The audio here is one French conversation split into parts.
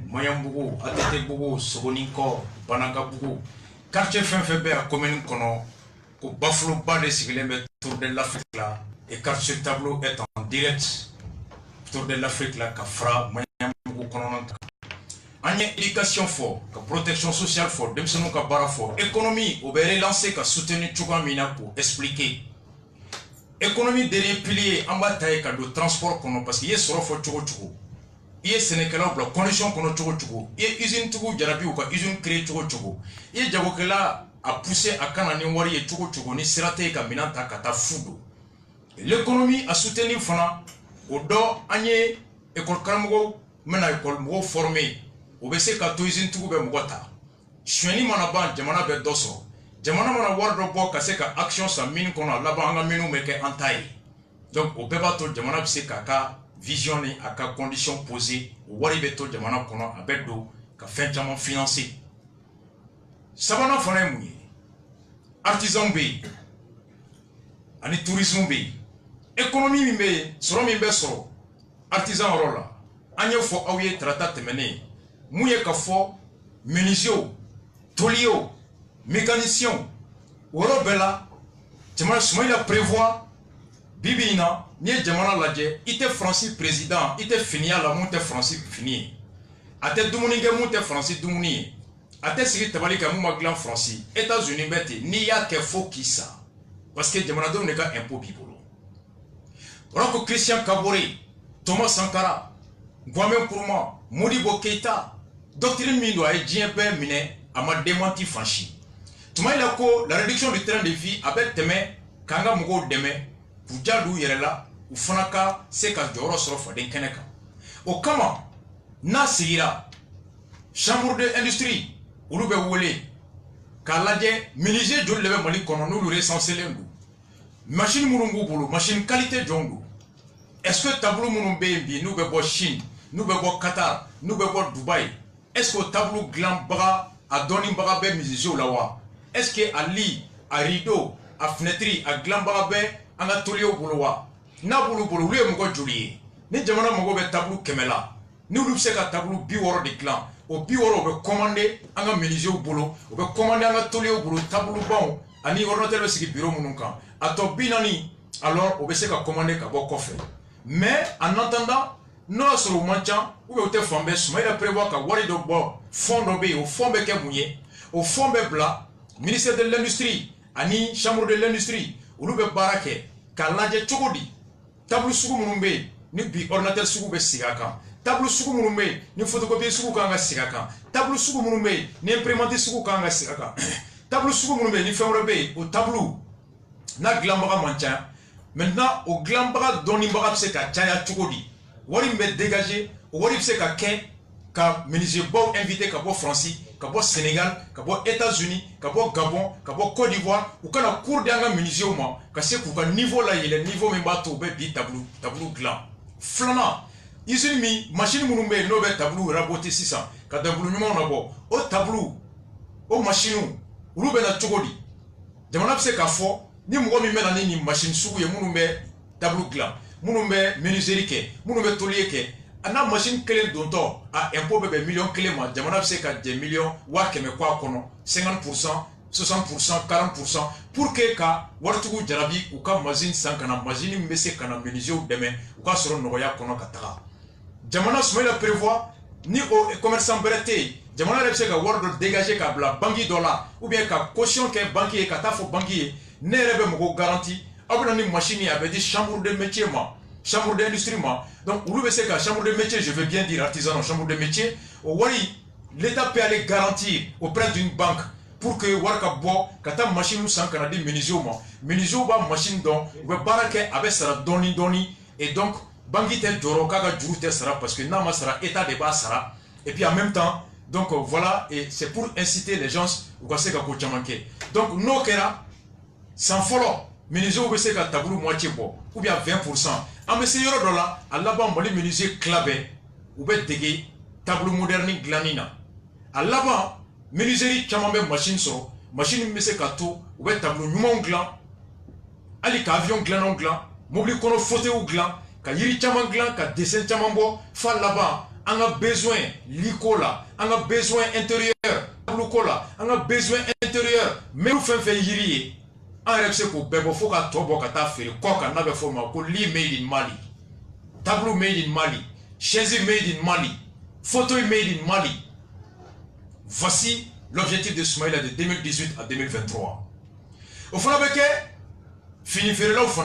Moyambougou, Atetebugu, Sogoninko, Banagabougou, quartier fin faible à commune Kono, au Baflo Bas de Siglem, tour de l'Afrique là, et car ce tableau est en direct, tour de l'Afrique là, Kafra, Moyambougou Kono. En éducation fort, protection sociale fort, Demsenou Kabara fort, économie, au relancé, soutenir Tchougamina pour expliquer. Économie derrière pilier, en bataille, de transport, parce qu'il y a sur fort Tchougo. Il y a Sénégal, la condition qu'on a Tchougo. Il y a usine Tchougo, Jarabi ou usine créée Tchougo. Il y a Djabokela a poussé à Kanani Wari et Tchougo, ni Serate Kaminanta Kata Fudo. L'économie a soutenu Fana, au dos, Agne, école Karamogo, mena école Mogo formé. Obese ka to izin tugu be mugota shweni manaba jamana be doso jamana mana wardo bo ka se ka action sa min kono laba anga minu meke antai donc obeba to jamana se ka vision ni aka condition posée wari be to jamana kono abedo ka fin jama financer sabana fana muye artisan be ani tourisme be économie mi be soro artisan rola anya fo awie tratat temene Mouye Kafo, menuisier, taulier, mécanicien, Orobella, Jamana Soumaïla prévoit, Bibina, Nye Jamana Ladje, il était Francis président, il était fini à la monte Francis fini. A te Doumounigue monte Francis Doumouni, a te Siri Tabali Kamouma Glan Francis, États-Unis bête, ni ya ke fo qui ça. Parce que Jamana Dou n'est qu'un impôt bibolo. Roko Christian Kabore, Thomas Sankara, Gwame Nkrumah, Modibo Keita, doctrine Mindo a dit un peu miné à ma démenti franchi. Tu m'as dit la réduction du train de vie avec Teme, Kanga Mugo Deme, pour Djadou Yerela, ou Fonaka, Seka Joro Sorofa den Keneka. Au Kama, Nasira, Chambre d'industrie, Urube Wole, Kaladje, Minisé Djol Leve Mali Kononou, le recensé l'endou. Machine Murungu Boulou, machine qualité Djongo. Est-ce que tableau Murumbe, nous bebo Chine, nous bebo Qatar, nous bebo Dubaï? Est-ce que tableau Glambra a donné Barabe Mizio Lawa? Est-ce que Ali, à rideau, à fenêtre, à Glambarabe, en atelier au Bouloua? Na Boulou Boulou, lui, Mogo Julie. Ni Jamana Mogo tableau Kemela. Nous nous sommes tableau Biworo de clan. Au Biworo, on veut commander un Mizio au boulot. On veut commander un atelier au boulot, tableau bon. Ani ordinateur de bureau Mounouka. A to binani, alors on veut commander Kabo Kofé. Mais en attendant, nous sur le maintien, où vous êtes fondé, mais il prévoit qu'à Wari de Bois, fond d'obé, au fond de Kemouye, au fond de Bla, ministère de l'Industrie, Ani, chambre de l'Industrie, où nous avons baraké, qu'à l'adje Tchogodi, tableau Sougoumbe, ni bi ordinateur Sougoube Sigaka, tableau Sougoumbe, ni photocopie Sougouanga Sigaka, tableau Sougoumbe, ni imprimante Sougoukanga Sigaka, tableau Sougoumbe, ni Femrebe, au tableau, na Glambara maintien. Maintenant, au Glambara, Donibara, c'est qu'à Tchaya Tchogodi. Wari mbe dégagé, wari se ka ken, ka menuisier bon invité ka bo France, ka bo Sénégal, ka bo États-Unis, ka bo Gabon, ka bo Côte d'Ivoire, ou ka na cour d'anga menuisier ou ma, ka se ku ka niveau là, il est niveau même bateau be bi tableau gland. Flana, ici mi machine munumbe no be tableau raboté 600, ka tableau nyuma na bo, o tableau, o machine ou be na tchogodi. Jamana se ka fo, ni mgo mi mena ni machine sugu ye munumbe tableau gland. Mounoumbe menuiserie, mounoumbe tolier, ana machine clé d'onto a impôt bébé million clé moi, jamana c'est qu'à 10 millions, wa keme quoi kono, 50%, 60%, 40%, pour que ka wartugu jarabi ou ka machine sans kana machine mbese kana menuisier ou demain, ou ka soro noya kono katara. Jamana soumet prévoit ni au commerçant breté, jamana lepse ka wardo dégager ka bla banki dollar, ou bien ka caution ke banquier ka tafo banquier, ne rebe moko garantie. Une machine avait dit chambre de métier, chambre d'industrie. Donc, vous le savez, chambre de métier, je veux bien dire artisan, chambre de métier, l'État peut aller garantir auprès d'une banque pour que Warka Bo, quand une machine ou sans Canadien, Ménizio, machine dont, vous pouvez avec ça, doni, et donc, banque tel Doroka, Djoute sera, parce que Nama sera État de bas sera, et puis en même temps, donc voilà, et c'est pour inciter les gens, vous voyez qu'à manquer. Donc, nous, sans follow. Menuisier ou bese ka tableau moitié bon ou bien 20%. En monsieur yoro dola, à la bas moli menuisier clabé ou bien dégué tableau moderne glanina. À la bas menuiserie chamambe machine so machine monsieur ka tout ou bien tableau numéro glan. Ali ka avion glan mobile kono fauteuil ou glan ka yiri chaman glan ka dessin chamambo fa là-bas on a besoin l'icola, on a besoin intérieur, on a besoin intérieur, mais nous faisons yiri, en réalité pour bebo faut qu'à toi bokata faire quoi qu'on a fait ma ko li made in Mali, tableau made in Mali, chaise made in Mali, photo made in Mali. Voici l'objectif de Soumaïla de 2018 à 2023. Au fond avec fini faire là au fond.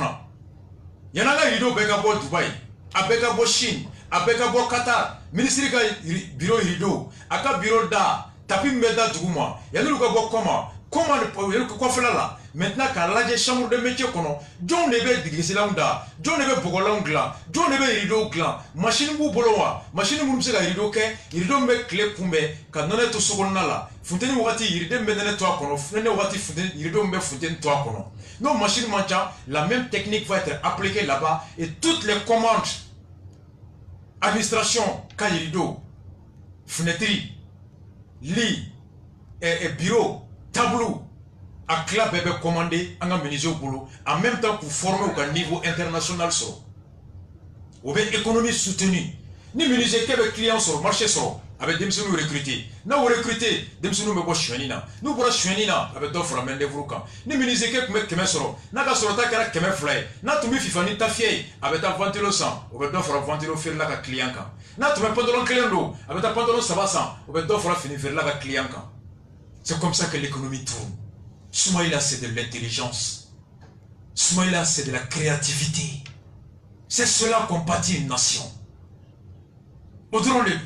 Il y en a un rideau beka bo Dubaï, a beka bo Chine, a beka bo Qatar, ministre ka bureau rideau, aka bureau da, tapi mbeda duguma. Il y a nous ka bo comment le quoi faire là. Maintenant qu'à la chambre de métier kono, John nebe digisi launda, John nebe bogolangla, John nebe rideau glan, machine bu bolowa, machine mu msega rideau ke, rideau me clé kumbe, ka none to sogonna la. Fontaine wati rideau me nene to kono, fontaine wati fontaine rideau me fontaine to kono. Non, machine mancha, la même technique va être appliquée là-bas et toutes les commandes, administration, rideau, fenêtre, lit, et bureau, tableau, à club bébé commandé, en menuisier au boulot, en même temps pour former au niveau international sur. Ou bien économie soutenue. Ni menuisier qui est client sur le marché sur. Avec des personnes recrutées. Nous recruter des personnes me bossent chuenina. Nous bossons chuenina avec d'autres ramènes de vroukan. Ni menuisier qui est kemen sur. N'a qu'à sur ta cara kemen fly. N'a tu me fifani ta fille avec ta ventilo sang. Ou bien d'autres ventilo faire la client quand. N'a tu me pantalon client d'eau avec ta pantalon sabasan. Ou bien d'autres finir faire la client quand. C'est comme ça que l'économie tourne. Soumaïla, c'est de l'intelligence. Soumaïla, c'est de la créativité. C'est cela qu'on bâtit une nation. Audrons-le.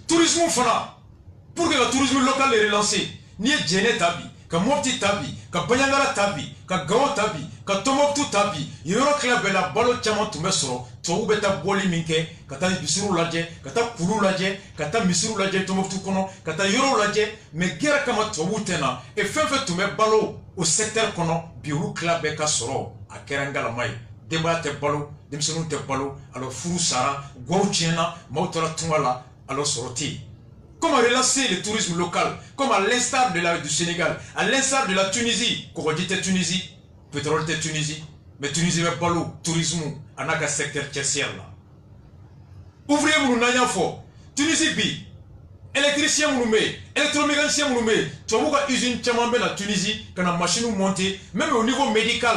Tourisme fana. Pour que le tourisme local est relancé, ni Djene tabi, ka Mopti tabi, ka Banyangara tabi, ka Gao tabi, ka Tomoktu tabi, yoro klabela balo chaman tumesoro, to ubeta boli minke, kata bisiru laje, kata kulu laje, kata misiru laje Tomoktu kono, kata yoro laje, mais guerre kama tobutena, et fait tume balo au secteur kono, biuru klabe ka soro, a kerangala mai, demba te balo, demsonu te balo, alors furu sara, gwau tiena, mautora tungala, alors soroti. Comment relancer le tourisme local, comme à l'instar du Sénégal, à l'instar de la Tunisie, qu'on dit Tunisie, pétrole de Tunisie, mais Tunisie n'est pas l'eau, tourisme, en a qu'un secteur tertiaire là. Ouvrier nous n'ayons fort, Tunisie bi, électricien nous met, électromécanicien nous met, tu vois une usine tellement la Tunisie, quand la machine nous monte, même au niveau médical,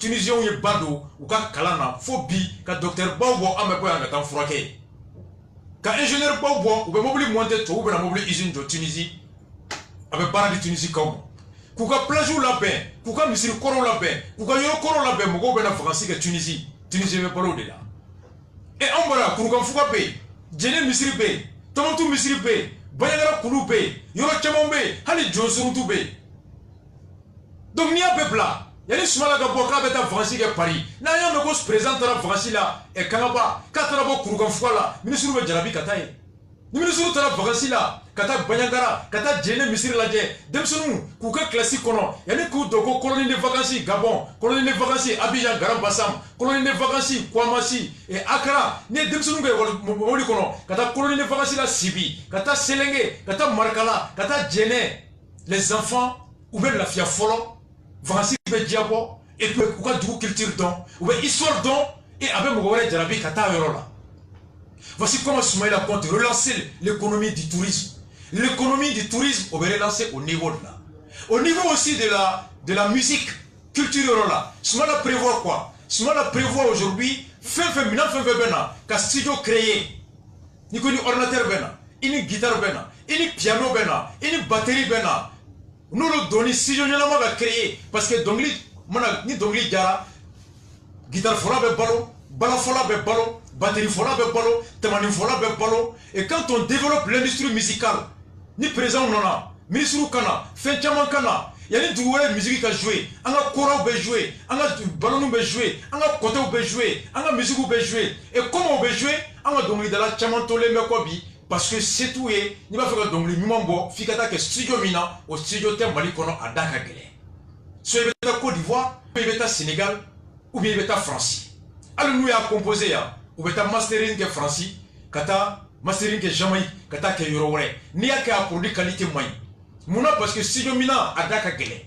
Tunisien ou y bado, ou quand kalana, faut bi, quand docteur Bobo a me pas en fraqué. Quand ingénieur Bobo ou bien mobile monter tout ou bien mobile usine de Tunisie avec paradis Tunisie comme kuka plage ou la bain kuka misiri koro la bain kuka yoro koro la bain mogo bena France que Tunisie veut pas de là et on bara kuka fuka be jene misiri be tomato misiri be bayagara kulu be yoro chamon be hali johnson tu be donc ni a peuple là y'a ni sumala ka boka beta France que Paris na ya me ko se présente la France là et kanaba katara bo kurukan fuka là ministre be jarabi kataye ni ministre tara France là kata banyangara kata jene misiri la je demsonu kuka classique kono y'a ni ku dogo colonie de vacances Gabon colonie de vacances Abidjan Grand Bassam colonie de vacances Kouamassi et Accra ni demsonu be mobili kono kata colonie de vacances la Sibi kata Selenge kata Markala kata jene les enfants ou bien la fia folo Vacances be diabo et puis quoi du culture don ou bien histoire don et avec Mogore Jarabi kata yorola. Voici comment Soumaïla compte relancer l'économie du tourisme. L'économie du tourisme on va relancer au niveau de là. Au niveau aussi de la musique culturelle là. Soumaïla prévoit quoi? Soumaïla prévoit aujourd'hui fin bena qu'un studio créé. Ni connait ordinateur bena, une guitare bena, une piano bena, une batterie bena. Nous le donnons si je ne l'ai pas créé parce que Dongli, ni Dongli Jara, guitare fola be ballon, bala fola be ballon, batterie fola be ballon, tamani fola be ballon. Et quand on développe l'industrie musicale, ni présent on en a, ministre kana, fin chaman kana, il y a une musique qui a joué, on a chorale be joué, on a ballon be joué, on a côté be joué, on a musique be joué. Et comment on be joué, on a Dongli de la chaman tole me kobi. Parce que c'est tout et il va faire donc le mimambo fikata que studio mina au studio tem Mali kono à Dakar gele. Soit il est à Côte d'Ivoire, ou il est à Sénégal, ou bien il est à France. Alors nous y a composé ya, ou il est à mastering que France, kata mastering que Jamaïque, kata que Yoroware. Ni a qu'à produit qualité moyen. Mouna parce que studio mina à Dakar gele.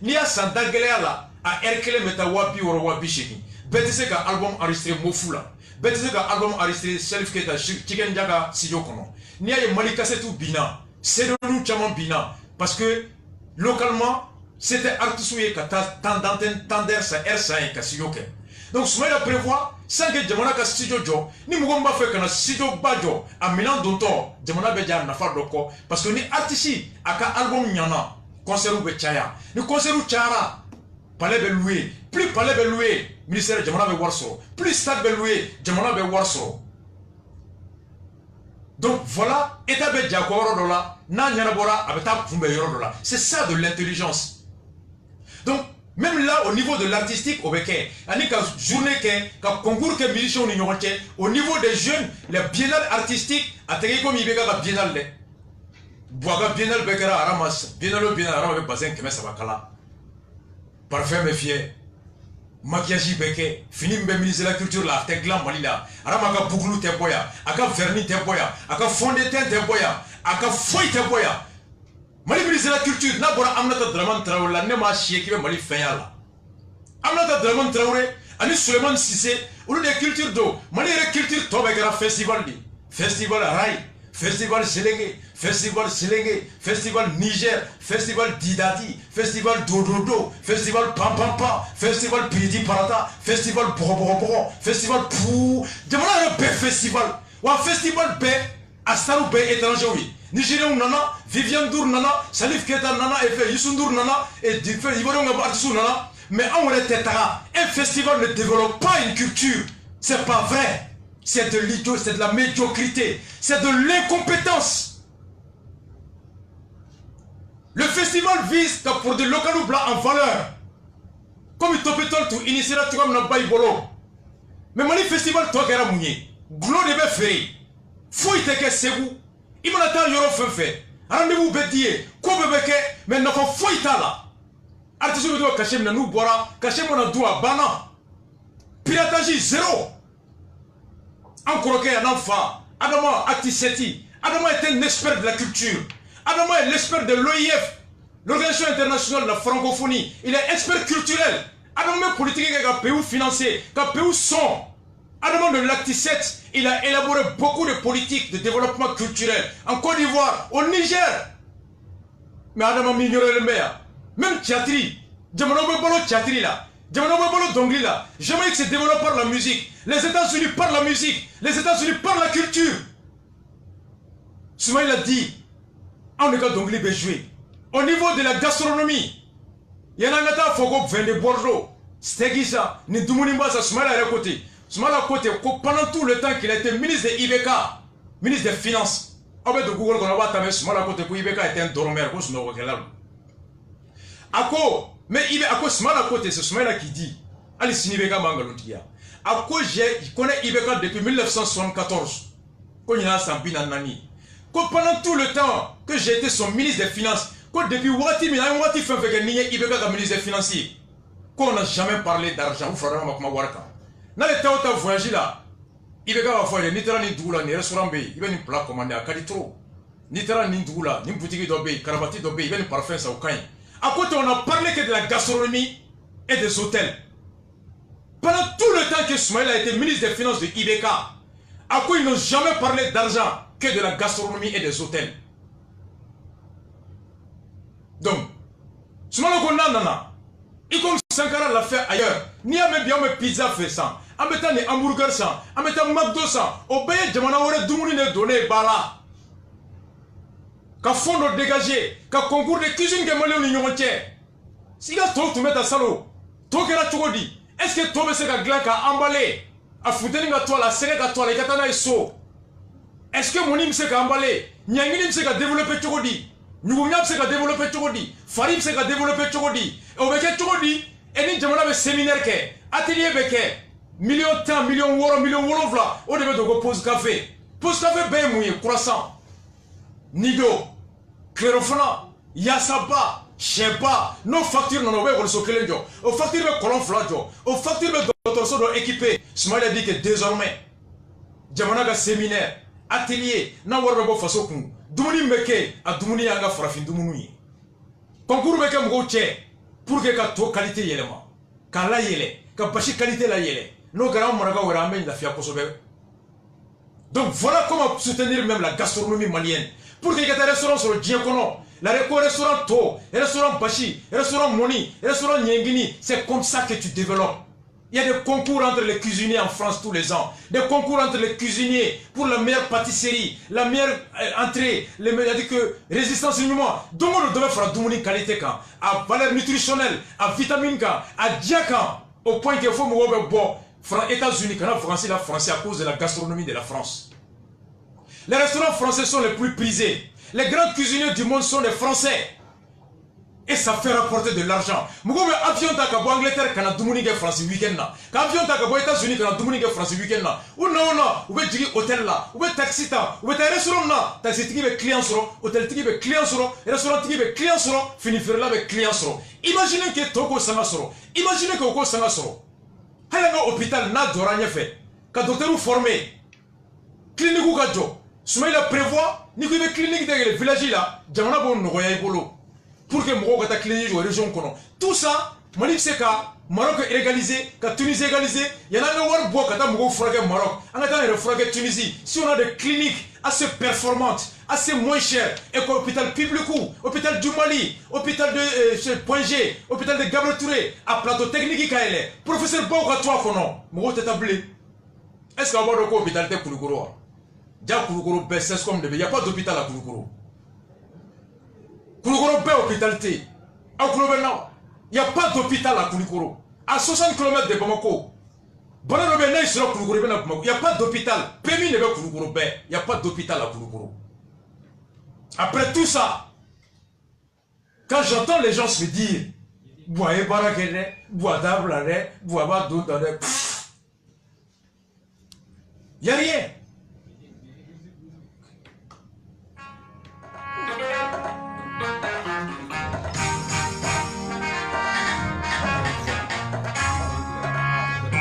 Ni a Santa gele là à Erkele meta wapi woro wapi sheki. Bête c'est qu'un album enregistré Mofula. bɛɛ tɛ se ka album enregistré Salif Keita Chicken Jaga studio kɔnɔ n'i y'a ye Mali cassette bina CD caman bina parce que localement c'était artistes ye ka taa temps d'antenne temps d'air sa air sa ye ka studio kɛ donc Soumaïla prévoit sans que jamana ka studio jɔ ni mɔgɔ min b'a fɛ ka na studio ba jɔ a minɛn dontɔ jamana bɛ jɛ a nafa dɔ kɔ parce que ni artiste a ka album ɲana concert bɛ caya ni concert cayara palais bɛ loué plus palais bɛ loué ministère jamana bɛ wari sɔrɔ plus stade bɛ loué jamana bɛ wari sɔrɔ donc voilà état bɛ jɛ a kɔ yɔrɔ dɔ la n'a ɲɛnabɔra a bɛ taa kunbɛn yɔrɔ dɔ la c'est ça de l'intelligence donc même là au niveau de l'artistique au beke ani ka journée ke ka concours ke musiciens ni ɲɔgɔn cɛ au niveau des jeunes les biennales artistiques a tɛgɛ comme i bɛ ka biennale dɛ Bouaga biennale bɛ kɛra arama biennale o biennale arama bɛ bassin 300 kala parfum bɛ fiyɛ maquillage bɛ kɛ fini min bɛ ministère de la culture la a tɛ dilan Mali la arama ka bouclou tɛ bɔ yan a ka vernis tɛ bɔ yan a ka fond de teint tɛ bɔ yan a ka foyi tɛ bɔ yan Mali ministre de la culture n'a bɔra Aminata Dramane Traoré la ne m'a chier k'i bɛ Mali fɛn ya la Aminata Dramane Traoré ani Souleymane Cissé olu de culture do Mali yɛrɛ culture tɔ bɛɛ kɛra festival de festival Rai festival Selenge festival Selenge festival Niger festival Didati festival Dododo festival Pampampa festival Piridi Parata festival Boro festival Pou jamana yɛrɛ bɛɛ festival wa festival bɛɛ a staru bɛɛ étranger ye Nigériens nana, Viviane Ndour nana, Salif Keita nana, et Youssou Ndour nana, et Ivoiriens artistes nana. Mais en réalité, un festival ne développe pas une culture. C'est pas vrai. C'est de l'idiot, c'est de la médiocrité, c'est de l'incompétence. Le festival vise pour des locaux blancs en valeur. Comme il topetol tout initier la comme n'a pas bolo. Mais mon festival toi qui a mounié, glo de beferi, fouille te que c'est vous. Il m'a dit yoro fenfe rendez-vous bédié ko bebeke mais n'a pas foi tala artiste do caché na nous bora caché mon doua bana piratage zéro encore un enfant Adama Atiseti Adama est un expert de la culture Adama est l'expert de l'OIF l'organisation internationale de la francophonie il est expert culturel Adama est politique qui a payé financier qui a payé son Adama de l'Acti 7, il a élaboré beaucoup de politiques de développement culturel en Côte d'Ivoire, au Niger. Mais Adama m'ignore le meilleur. Même Tchatri, Djamanobe Bolo Tchatri là, Djamanobe Bolo Dongli là, Jamaïque se développe par la musique, les États-Unis par la musique, les États-Unis par la culture. Soumaïla a dit, on est quand Dongli va jouer. Au niveau de la gastronomie, il y en a un Fogo vin de Bordeaux, Stegisa, Nidoumounimbasa, Soumaïla à côté. Soumaïla côté, pendant tout le temps qu'il a été ministre de IBK, ministre des Finances, on va de Google qu'on va tamer Soumaïla côté que IBK était un dormeur, qu'on se n'aura là. Mais Soumaïla côté, c'est Soumaïla qui dit, allez, si IBK Mangalotia. Je connais IBK depuis 1974, quand il y a un Sambina Nani. Pendant tout le temps que j'ai été son ministre des Finances, depuis Wati, il y a un Wati fait que IBK comme ministre des Financiers, qu'on n'a jamais parlé d'argent, ou Farama Warka. Dans les temps où tu as voyagé là, il va y avoir ni terrain ni doula, ni restaurant, il va y avoir un plat commandé à Kaditro. Ni terrain ni doula, ni boutique d'obé, karabati d'obé, il va y avoir un parfum au Kain. À côté, on a parlé que de la gastronomie et des hôtels. Pendant tout le temps que Soumaïla a été ministre des Finances de IBK, à quoi ils n'ont jamais parlé d'argent que de la gastronomie et des hôtels. Donc, Soumaïla Gondanana, et comme Sankara l'a fait ailleurs, ni à même bien mes pizza fait ça, en mettant des hamburgers ça, en mettant McDo ça, au pays de Manawara Doumouni ne donné bala. Qu'à fond de dégager, qu'à concours de cuisine que Malé ou Nignon tient. Si là, toi, tu mets ta salaud, toi qui l'as dit, est-ce que toi, c'est qu'à glac à emballer, à foutre à toi, la serre à toi, les katana et so. Est-ce que mon hymne c'est qu'à emballer, Nyangin c'est qu'à développer Tchogodi, Nougouniam c'est qu'à développer Tchogodi, Farim c'est qu'à développer Tchogodi, et au Beket Tchogodi, et ni jamana be séminaire ke atelier be ke million temps million wolo vla o de be do pause café be mouye croissant nido clérofona yasaba cheba no facture non be ko so kelenjo o facture be colon flajo o facture be docteur so do équipé Soumaïla dit que désormais jamana ga séminaire atelier na warbe bo faso kun dumuni meke a dumuni yanga farafin dumunu yi concours be ke mgo che pour que ka to qualité yelema ka la yele ka bashi qualité la yele nos grands monagas ont ramené la fia kosobe. Donc voilà comment soutenir même la gastronomie malienne. Pour qu'il y ait des restaurants sur le Djiakono, le restaurant To, le restaurant Bachi, le restaurant Moni, le restaurant Nyengini, c'est comme ça que tu développes. Il y a des concours entre les cuisiniers en France tous les ans. Des concours entre les cuisiniers pour la meilleure pâtisserie, la meilleure entrée, les meilleures résistance immunitaire. Donc on doit faire une qualité à valeur nutritionnelle, à vitamine, à diacan, au point qu'il faut me boire. États-Unis, quand la France, la France à cause de la gastronomie de la France. Les restaurants français sont les plus prisés. Les grands cuisiniers du monde sont les Français. Et ça fait rapporter de l'argent. Moi, avion en Angleterre, quand on a France week-end là. Quand avion aux États-Unis, quand on a France week-end là. Ou non, ou bien hôtel là, ou bien taxi là, ou bien restaurant là. Taxi qui est client sur, hôtel qui est client sur, restaurant qui est client sur, finir là avec client sur. Imaginez que Togo Sanga sur. Imaginez que Togo Sanga sur. Haya hôpital n'a doranya fait. Quand docteur formé, clinique ou gadjo, Soumaïla prévoit, ni que les cliniques dans les villages là, jamana bon nogoya ibolo. Pour que Moko ta clinique ou région kono. Tout ça, Mali c'est ka Maroc est égalisé, ka Tunisie égalisé, il y en a un war bois kata Moko fraguer Maroc, en attendant fraguer Tunisie. Si on a des cliniques assez performantes, assez moins chères, et que l'hôpital public ou hôpital du Mali, hôpital de Point G, hôpital de Gabriel Touré, à plateau technique kaele, professeur Boka toi kono, Moko t'établi. Est-ce qu'il y a un hôpital de Kouloukoro? Déjà Kouloukoro baisse comme il n'y a pas d'hôpital à Kouloukoro. Kouloukoro baisse hôpitalité. À Kouloukoro, il n'y a pas d'hôpital à Kouloukoro. À 60 km de Bamako. Il n'y a pas d'hôpital. Pémi ne veut Kouloukoro baisse. Il n'y a pas d'hôpital à Kouloukoro. Après tout ça, quand j'entends les gens se dire Boye Barakene, Bois d'Ablane, Bois Badoudane, il n'y a rien.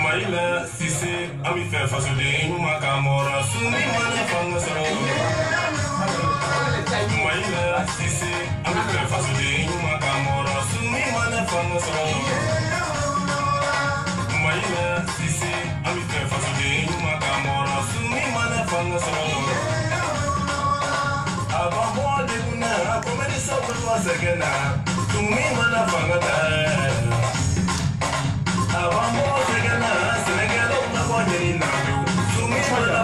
Maïla, si c'est à mi faire face de nous, ma camora, sous mes mains, femme, Maïla, si c'est à mi faire face de nous, ma camora, sous mes mains, femme, Maïla, si c'est à mi faire face de nous, ma camora, sous mes mains, femme, avant moi de vous n'avoir comme des sortes de segana, sous mes mains, femme, avant moi, segana, Sénégal, on a pas de l'inado, sous mes mains,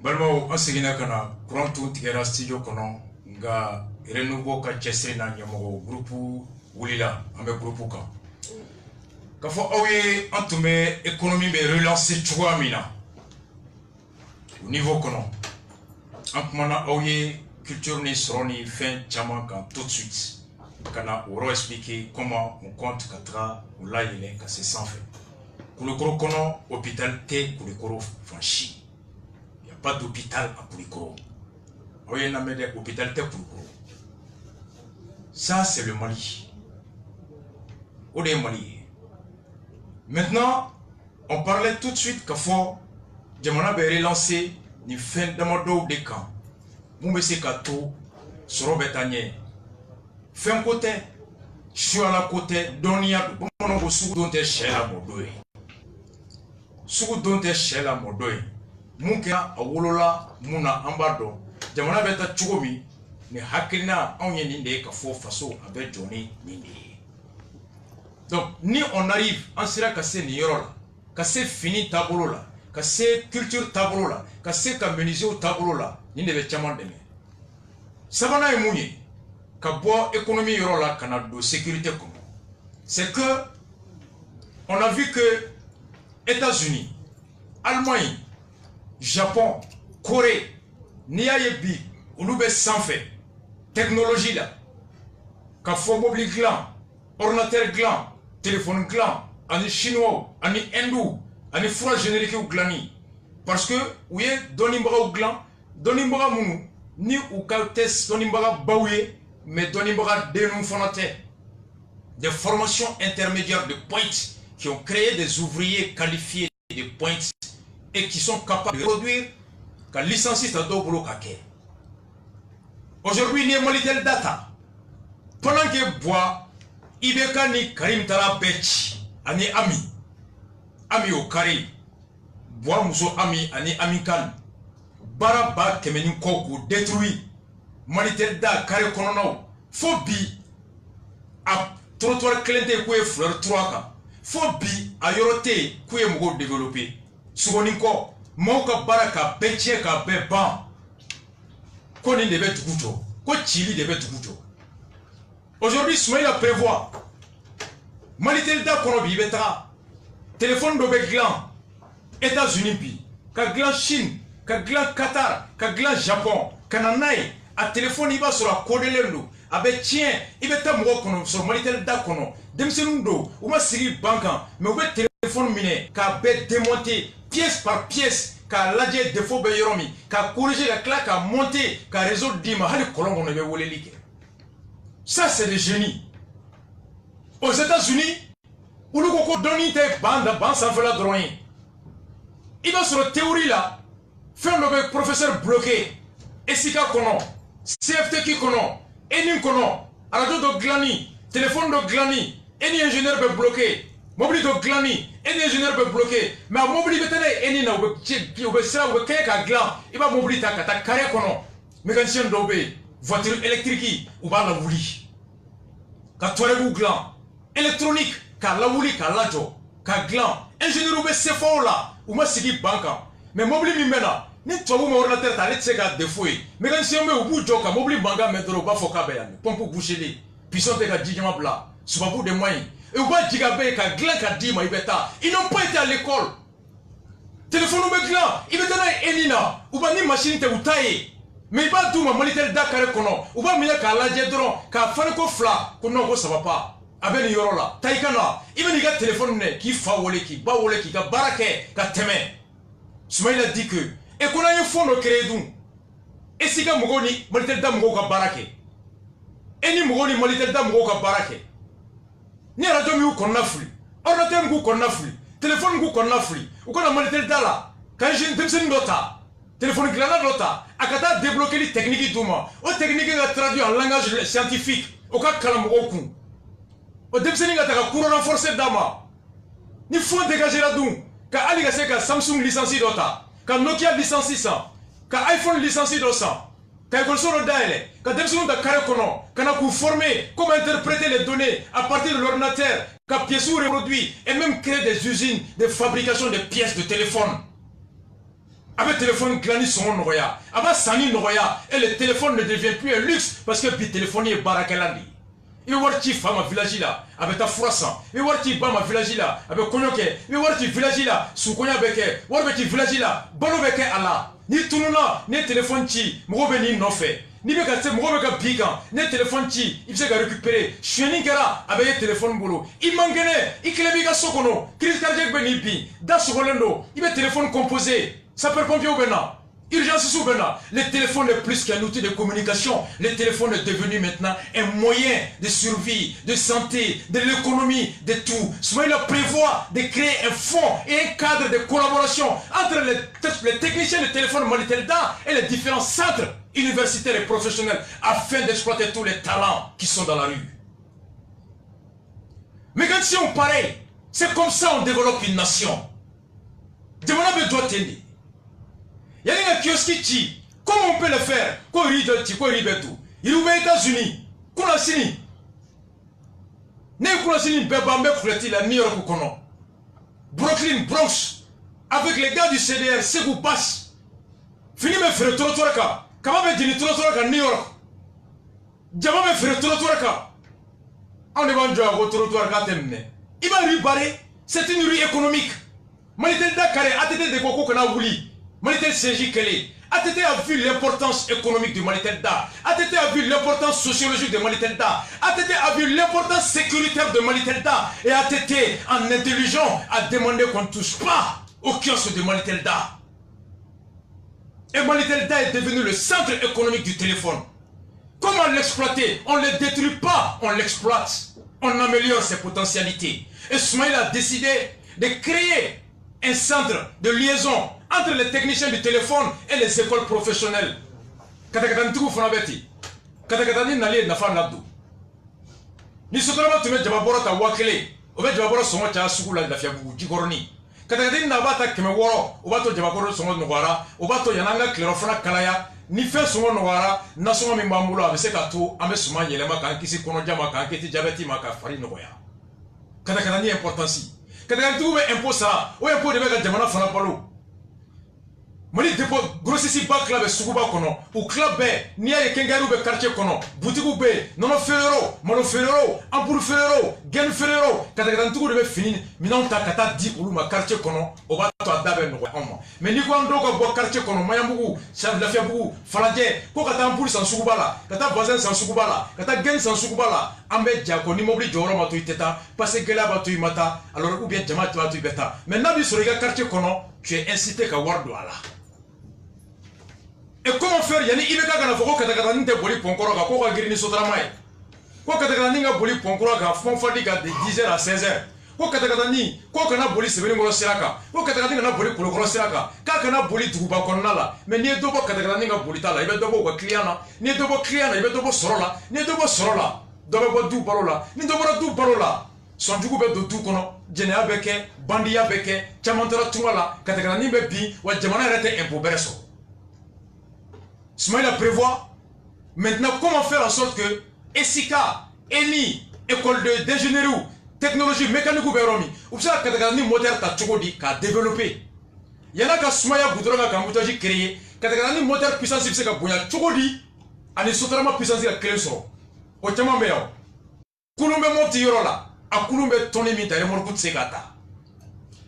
Balmo asigina kana kurantu tigera studio kono nga renouveau ka chesri na nyamo groupe wulila ambe groupe ka kafo awe antume économie be relancer chouamina au niveau kono ankmana awe culture ni sroni fin chama ka tout de suite kana oro expliquer comment on compte katra ou là il est cassé sans fait. Koulikoro kono hôpital te Koulikoro franchi. Il n'y a pas d'hôpital à Koulikoro. Il y a un hôpital te Koulikoro. Ça c'est le Mali. Où est Mali? Maintenant, on parlait tout de suite qu'il faut Djamana Béré lancer une fin d'amado de camp. Moumese Kato, Soro Betanye. Fin côté, je suis à la côté, Donia, Bomono Sougou dont est chez la Modoé. Sougou dont est chez la Modoé. Mouka, Awolola, Mouna, Ambado. Djamana Beta Tchoumi, ne Hakina, Onyeninde, Kafo, Faso, avec Johnny, Ninde. Donc, ni on arrive, on sera cassé ni yorola, cassé fini tableau là, cassé culture tableau là, cassé menuisier au tableau là, ni ne veut jamais demain. Savana est mouillé, qu'à économie yorola, Canada, sécurité commun. C'est que, on a vu que États-Unis, Allemagne, Japon, Corée, Niayebi, Ouloube sans fait, technologie là, qu'a fait mobile gland, ordinateur gland, téléphone gland, ani chinois, ani hindou, ani fura générique ou glani. Parce que, oui, donimbaga ou gland, donimbaga mounou, ni ou kaltes donimbaga baouye, mais donimbaga dénou fonate. Des formations intermédiaires de pointe qui ont créé des ouvriers qualifiés de pointe et qui sont capables de produire qu'à licencier ta double kake. Aujourd'hui, il y a Malitel Data. Pendant que bois, Ibeka ni Karim Tala Bechi, ani Ami au Kari, Bois Mousso Ami, ani Amikan, Baraba Kemenin Koku détruit, Malitel Da Kare Konono, Fobi, à trottoir Clente Koué Fleur 3, Fobi, à Yorote Koué Mogo développé, Sougoninko, Moka Baraka Bechi Ka Beban, Koni de Betukuto, Ko Chili de Betukuto. Aujourd'hui, Soumaïla prévoit Malitel Konobi Beta, téléphone de gland, États-Unis, ka gland Chine, ka gland Qatar, ka gland Japon, Kananaï, à téléphone, il va sur la Côte de l'Endo, avec tiens, il va être sur Malitel Kono, Demsenundo, ou ma série bancan, mais où est téléphone miné, ka bête démonté, pièce par pièce, ka ladje défaut Beyeromi, ka corriger la claque, ka monter, ka réseau d'Ima, hali colon on avait volé liquide. Ça, c'est le génie. Aux États-Unis, où nous avons donné des bandes, sans faire la drawing. Il va sur la théorie là, faire le professeur bloqué, Esika Kono, CFT qui Kono, Enim Kono, radio de Glani, téléphone de Glani, Eni ingénieur peut bloquer, mobile de Glani, Eni ingénieur peut bloquer, mais à mobile de Eni na ou Keka Glan, il va mobile ta carré Kono, mécanicien d'obé, voiture électrique, ou va la wouli. Ka toilet gland, électronique, ka la wouli, ka la jo, ka gland, ingénieur ou CFO là, ou ma sigi banca. Mais mobile mimena, ni toi ou mon ordinateur t'as laissé ka défouer. Mécanicien ou bout joka, mobile banga mettre ba foka beyami, pompe boucher puissant de ka djidjama bla, soubabu de moyens. Et ou ba djigabe ka gland ka dima ibeta, ils n'ont pas été à l'école. Téléphone ou gland, ibeta na enina, ou ba ni machine te utaye. Mais il va tout ma Malitel Dakar kono, ou va mila ka ladje dron, ka fanko fla, kono ko ça va pas. Aben yorola, taikana, il va niga téléphone ne qui fa wole ki, ba wole ki, ka barake, ka teme. Soumaïla dit que, et qu'on a un fond de crédit, et si ka mugoni, Malitel da mugo ka barake. Et ni mugoni Malitel da mugo ka barake. Ni radio mi ou kon na fli, ordinateur mi ou kon na fli, téléphone mi ou kon na fli, ou kon a Malitel da la, quand j'ai une personne d'ota. Téléphone glanade l'autre, à débloquer les techniques tout moi. Aux techniques traduit en langage scientifique. Au cas calam au coup. Au début a courant renforcé d'ama. Ni faut dégager la doux. Car Ali ka Samsung licencié d'ota. Car Nokia licencié ça. Car iPhone licencié d'osa. Car école sur le daele. Car début de carré kono. Car vous former comment interpréter les données à partir de l'ordinateur. Car pièces reproduit et même créer des usines de fabrication de pièces de téléphone. Avec le téléphone glani son noya, avec sani noya, et le téléphone ne devient plus un luxe parce que le téléphone est barakalandi. Il va voir qui femme à village là, avec ta froissant. Il va voir qui bam à village là, avec konyoke. Il va voir qui village là, sous konya beke. Il va voir qui village là, balo beke ala. Ni tununa, ni téléphone chi, mrobe ni nofe. ni be ka se mo be ka bikan ne téléphone ci il se ka récupérer cheni kera avec téléphone bolo i mangene i klebi ka sokono crise cardiaque be ni bi da sokolendo i be téléphone composé sapeur pompier ou bena urgence sous bena le téléphone est plus qu'un outil de communication. Le téléphone est devenu maintenant un moyen de survie, de santé, de l'économie, de tout. Soumaïla prévoit de créer un fonds et un cadre de collaboration entre les techniciens de téléphone Mali-Telda et les différents centres universitaires et professionnels afin d'exploiter tous les talents qui sont dans la rue. Mais quand si on pareil, c'est comme ça on développe une nation. Demandez doit tenir. Il y a un kiosque qui, comment on peut le faire? Quoi rideau, quoi ribetou? Il ouvre les États-Unis. Qu'on a signé. N'est qu'on a signé Bébambe Kreti la New York kono. Brooklyn, Bronx. Avec les gars du CDR, c'est vous passe. Fini me faire Torotoraka. Comment me dire Torotoraka New York? Diamant me faire Torotoraka. On est vendu à votre Torotoraka temne. Il va lui barrer. C'est une rue économique. Mali-Telda carré, ATT de Koko Kana Wouli. Mali-Tel CJ Kelly. ATT a vu l'importance économique du Mali-Telda. ATT a vu l'importance sociologique de Mali-Telda. ATT a vu l'importance sécuritaire de Mali-Telda. Et ATT, en intelligent, a demandé qu'on ne touche pas au kiosque de Mali-Telda. Et Mali-Telda est devenu le centre économique du téléphone. Comment l'exploiter? On ne le détruit pas, on l'exploite. On améliore ses potentialités. Et Soumaïla a décidé de créer un centre de liaison entre les techniciens du téléphone et les écoles professionnelles. Katakatanitou Fonabeti. Katakatani Nali Nafan Labdou. Ni sotorama tume Jababora ta wakele. Obe Jababora songo cha sukula la fiabu Jigorni. Katakatani Nabata Kemeworo. Obato Jababora songo Nogara. Obato Yananga Clerofona Kalaya. Ni fait songo Nogara. Nasongo Mimbambulo avec kato. Ame Suma Yelema Kankisi Konojama Kanketi Jabeti Maka Fari Nogoya. Katakatani importance. Katakatanitou impôt ça. Ou impôt de Mega Jamana Fanapalo. Mali dépôt grossissi ba club sukuba kono ou club be ni ay kengaru be quartier kono boutique be nono ferrero mono ferrero ampul ferrero gen ferrero katakatan tugu be fini minon ta kata di uluma quartier kono o ba to adabe no homo mais ni ko ando ko bo quartier kono mayambugu chef la fiabugu falaje ko kata ampul san sukuba la kata voisin san sukuba la kata gen san sukuba la ambe jako ni mobili joro ma to iteta parce que là ba to imata alors ou bien jama to beta mais nabi sur le quartier kono tu es incité ka wardo ala. Et comment faire? Yani ibeka kana foko katakatani te boli ponkoro ka ko ka girini sotramai. Ko katakatani nga boli ponkoro ka fon fadi ka de 10h à 16h. Ko katakatani ko kana boli sebeni ngolo siraka. Ko katakatani kana boli kolokolo siraka. Ka kana boli duguba konnala. Mais ni dobo katakatani nga boli tala ibe dobo ko client ni dobo client ibe dobo sorola ni dobo sorola. Dobo ko du parola ni dobo du parola. Son jugu be do du kono jenya beke bandiya beke chamantara tungala katakatani be bi wa jamana rete impo bereso. Soumaïla prévoit maintenant comment faire en sorte que ESICA, ENI, école d'ingénierie, technologie mécanique ou béromi, ou ça katakani moteur ta chokodi ka développer. Il y en a qui Soumaïla goudron ka moutaji créé, katakani moteur puissance c'est ka bonya chokodi, ani sotrama puissance ka créé so. O chama meyo. Kulumbe moti yorola, a kulumbe toni mita e morkut segata.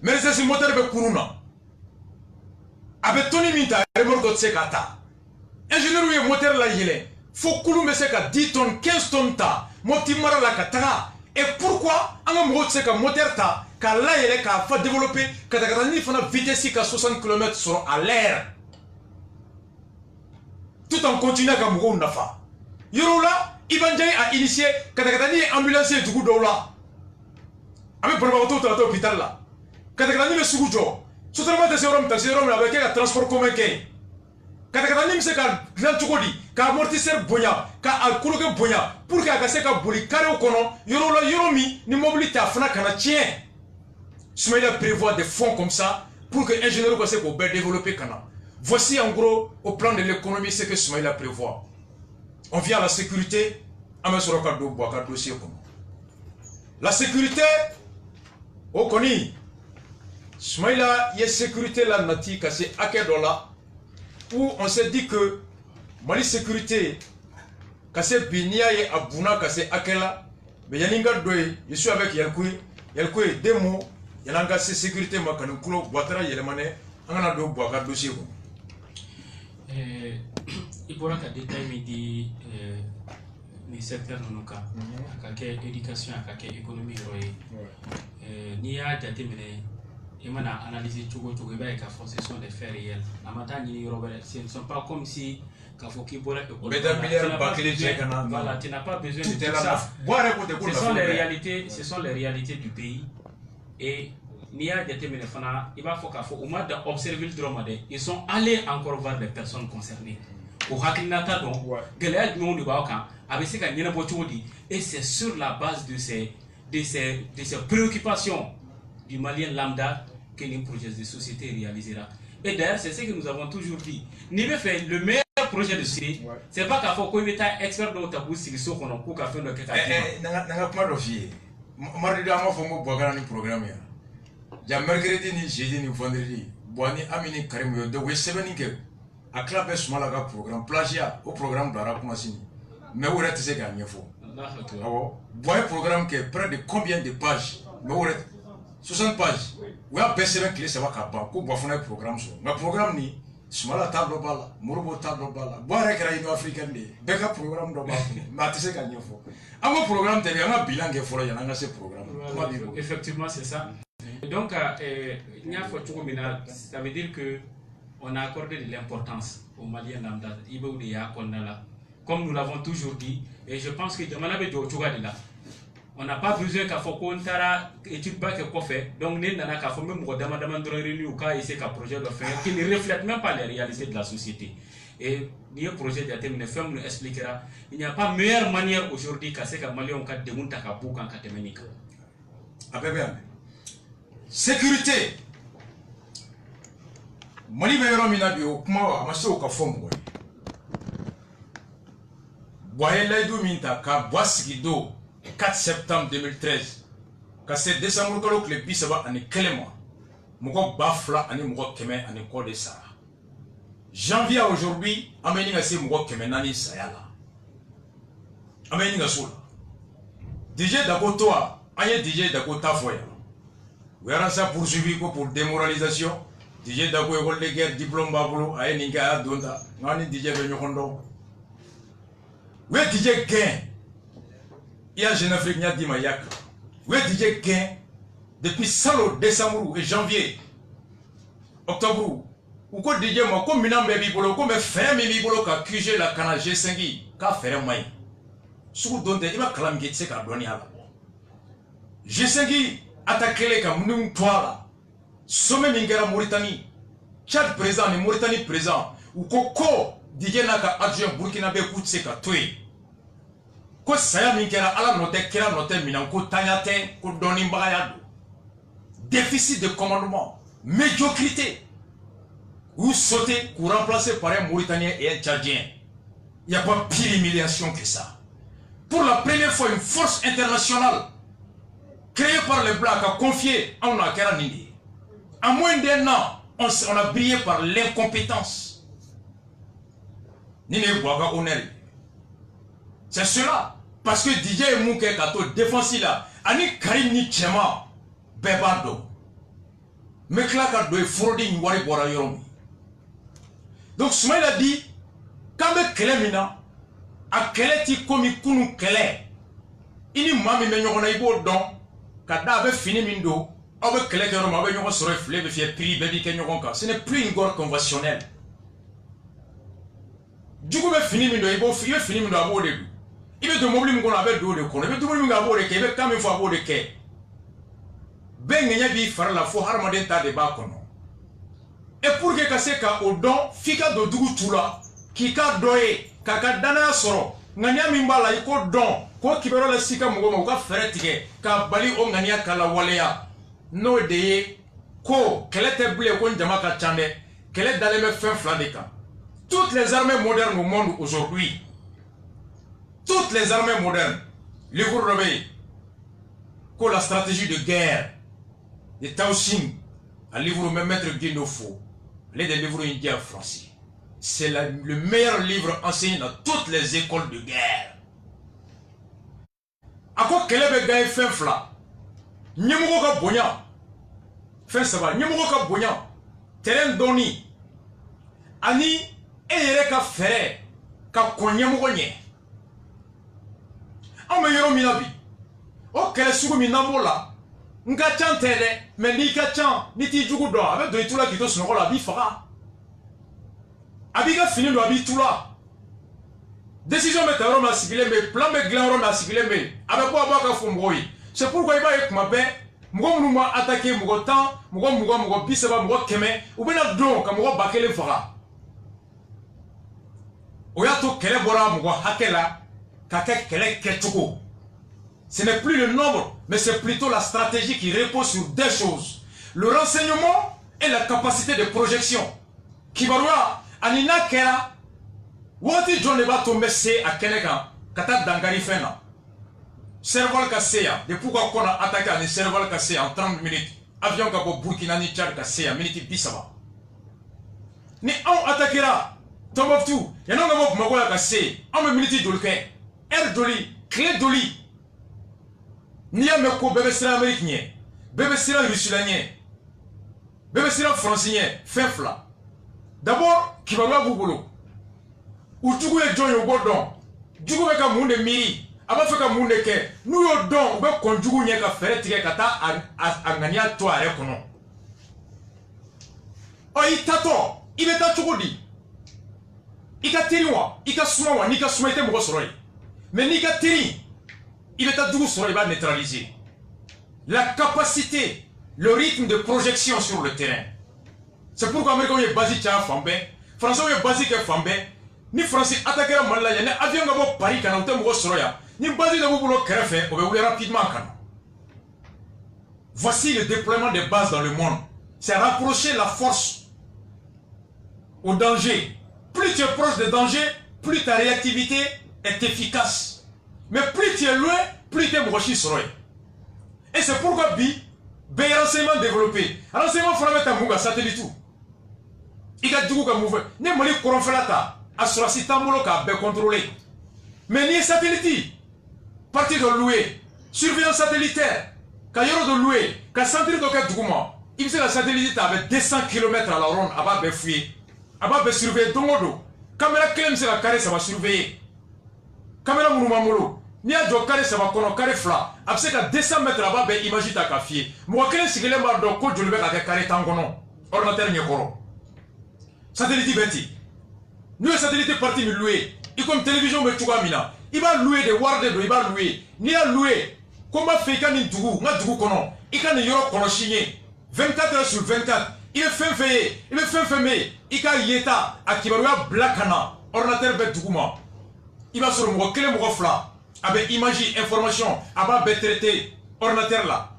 Mais c'est moteur be kuruna. Abe toni mita e morkut segata. Ingénieur ou moteur la yele, faut que se ka 10 tonnes, 15 tonnes ta, moti mara la katara. Et pourquoi un mot se ka moteur ta, ka la yele ka fa développer, ka takatani fana vitesse ka 60 km sur à l'air. Tout en continuant ka mougo nafa. Yorola, Ibanjay a initié, ka takatani ambulancier du coup doula. Avec pour avoir tout à l'hôpital là. Ka takatani le sugujo. Soutellement de sérum, taxi avec un transport commun. Katakatani se ka grand chokodi ka amortisseur bonya ka alkuluke bonya pour que akase ka boli kare kono yoro la yoro mi ni mobilité afana kana tien. Soumaïla prévoit des fonds comme ça pour que ingénieur ko se ko be développer kana. Voici en gros au plan de l'économie ce que Soumaïla prévoit. On vient à la sécurité, amesoroka do boaka dossier kono. La sécurité au koni Soumaïla y sécurité la nati kase akedola où on s'est dit que Mali sécurité, Kassé Binia et Abuna Kassé Akela, mais Yaninga Doye, je suis avec Yalkoui, deux mots, Yananga sécurité, Makanukulo, Ouattara, Yelemane, Anganado, Boaka dossier. il pourra qu'à détail midi ni secteur non cas à éducation à économie ni a été mené et maintenant analyser tout ce sont des faits réels ce ne sont pas comme si voilà, tu n'as pas besoin de tout ça. Ce sont les réalités du pays et il va falloir au moins d'observer le drame. Ils sont allés encore voir les personnes concernées. Et c'est sur la base de ces préoccupations du Malien lambda que le projet de société réalisera. Et d'ailleurs, c'est ce que nous avons toujours dit. Le meilleur projet de société, c'est pas qu'il faut qu'on ait un expert dans tabou si ce qu'on a pour faire le cas. N'a pas de fille. Mardi dama fongo bagana ni programme ya. Ja mercredi ni jeudi ni vendredi. Boani amini karim yo de we sebeni ke. Akla be smala ga programme plagia au programme dara kuma sini. Mais où est-ce que gagné fo? Awo. Boy programme que près de combien de pages? Mais où est 60 pages. Ou a besebe clé ça va kaba ko bo fona programme so. Ma programme ni smala tableau bala, murubo tableau bala. Boire que la africaine ni beka programme do ba. Ma tese gagné fo. Un programme de un bilan qui est il y a ce programme. Effectivement, c'est ça. Donc, ça veut dire que on a accordé de l'importance aux Maliens lambda. Comme nous l'avons toujours dit, et je pense que on n'a pas besoin qu'à faut qu'on tara étude pas que quoi faire. Donc, nous n'avons qu'à faut même projet de faire qui ne reflète même pas les réalités de la société. Et le projet de terminer nous expliquera il n'y a pas meilleure manière aujourd'hui qu'à ce que Mali on de monter à Kabou quand Katemenik. Sécurité. Mali meilleur minabi au kuma amasse au kafom. Boye laidu minta ka boisigido 4 septembre 2013. Ka c'est décembre que le bis va en Kelema. Moko bafla ani moko keme ani ko de ça. Janvier à aujourd'hui, ameni ngasi moko kemenani sayala. Ameni ngasula. DJ Dakotoa, aye DJ Dakota foya. Wera sa poursuivi pour démoralisation. DJ Dako école de guerre diplôme babulu aye ninga donda. Ngani DJ benyo kondo. We DJ gain. Il y a Jeune Afrique nya dima yak. We DJ gain depuis salo décembre et janvier. Octobre. Ou quoi DJ moi comme minam baby bolo comme faire mi bolo ka QG la canal G5 ka faire mai sous donde il va calam getse ka doni ala G5 attaquer les ka munum toala sommet mingera Mauritanie Tchad présent ni Mauritanie présent ou koko DJ na ka adjoint Burkina Faso kutse ka toy ko saya mingera ala note kera note minan ko tanyate ko doni mbaya déficit de commandement médiocrité. Vous sautez pour remplacer par un Mauritanien et un Tchadien. Il n'y a pas pire humiliation que ça. Pour la première fois, une force internationale créée par les Blacks a confié à Onakera Nindi. En moins d'un an, on a brillé par l'incompétence. C'est cela. Parce que DJ Mouké Kato défensif là, Ani Karim ni Tchema, Bebado. Meklaka doit frauder une wari bora yomi. Donc Soumaïl a dit, quand me kele mina, a kele ti komi kunu kele, ini mami me nyoko na ibo don, kada ave fini mindo, ave kele ke roma, ave nyoko sore flé, be fie pri, bebi ke nyoko ka. Ce n'est plus une guerre conventionnelle. Du coup, be fini mindo, ibo fini mindo abo de. Ibe de mobili mkono ave do de kono, ibe de mobili mkono abo de ke, ibe kame fo abo de ke. Ben ngenya bi far la fo harmaden ta de ba kono. Et pour que Kaseka au don, fika do dugu tula, kika doye, kaka dana soro, ngania mimbala iko don, ko kibero la sika mugoma uka feretike, ka bali o ngania kala walea, no deye, ko kelete blé ko njama ka chande, kele daleme fin fladeka. Toutes les armées modernes au monde aujourd'hui, toutes les armées modernes, les Gourobé, ko la stratégie de guerre, de Tao Xing, un livre même maître Guinofo. Les livres indiens français. C'est le meilleur livre enseigné dans toutes les écoles de guerre. À quoi qu'elle avait gagné fin fla? Nyemoko ka bonya. Fin ça va. Nyemoko ka bonya. Terrain doni. Ani eyere ka fere. ka konye mogonye ame yoro minabi o kele sugu minabola nga chantede mais ni ka chan ni ti jugu do abe do itula kito sunokola bi faga abi ga fini do abi tula décision me taro ma sigile me plan me glan ma sigile me abe ko abaka fumboyi c'est pourquoi il va être ma paix mugo munu ma attaquer mugo temps mugo bisaba mugo keme ou bena don ka mugo bakele faga Oyato kele bora mugo hakela kake kele ketuko. Ce n'est plus le nombre, mais c'est plutôt la stratégie qui repose sur deux choses. Le renseignement et la capacité de projection. Kibarua anina kera wati John ne va tomber se a keneka kata dangari fena. Serval kaseya de pourquoi qu'on a attaqué un serval kassé en 30 minutes. Avion kabo Burkina ni Tchad kassé en minute bisaba. Ni on attaquera Tombouctou, il y a un homme qui m'a cassé, un minute d'olke, air doli, clé doli. Ni a meko bébé sera américain, bébé sera russulanien, bébé sera français, fefla. D'abord, qui va voir boulot. Ou tu veux John au bordon, du coup, avec un monde de miri, avant de faire un monde de quai, nous au don, ou bien qu'on joue n'y a qu'à faire tirer kata à gagner à toi à reconnaître. Oh, il t'attend, il est à tout dit. Ika teriwa, ika sumawa, nika sumaite moko soroi. Mais nika teri, il est à 12 soroi, il va neutraliser. La capacité, le rythme de projection sur le terrain. C'est pourquoi Américain est basé à Fambé, Français est basé à Fambé, ni Français attaquer à Malaya, ni avion à Paris, quand on t'aime moko soroya, ni basé à Bouboulo Kerefe, on va vous rapidement. Voici le déploiement des bases dans le monde. C'est rapprocher la force au danger. Plus tu es proche des dangers, plus ta réactivité est efficace. Mais plus tu es loin, plus tu es mochi soroy. Et c'est pourquoi renseignement développé. Renseignement faut mettre un mouga satellite tout. Il y a du coup comme mouvement. Ne moli courant felata. Asura si tambolo ka be contrôlé. Mais ni satellite. Partie de louer. Surveillance satellitaire. Ka yoro de louer. Ka centre de ka douguma. Il fait la satellite avec 200 km à la ronde. Aba be fouiller. Aba be surveiller dongodo. Caméra clé c'est la carré ça va surveiller. Caméra moulumamolo. Ni a jo carré ça va kono carré fla. Après que 200 mètres aba be imagine ta kafie. Mo clé sigele mbar do ko jolbe ka carré tangono. Ordinateur nyekoro. Satellite beti. Nous satellite parti me louer. Il comme télévision me tuga mina. Il va louer des warde do il va louer. Ni a louer. Comment fait kan ni dugu, nga dugu kono. Il kan yoro kono signé. 24 heures sur 24. Il est fin fait, il est fin fermé. Il a yeta à Kibarua Blackana, ordinateur Betuguma. Il va sur le mot clé fla, avec image, information, avec traité, ordinateur là.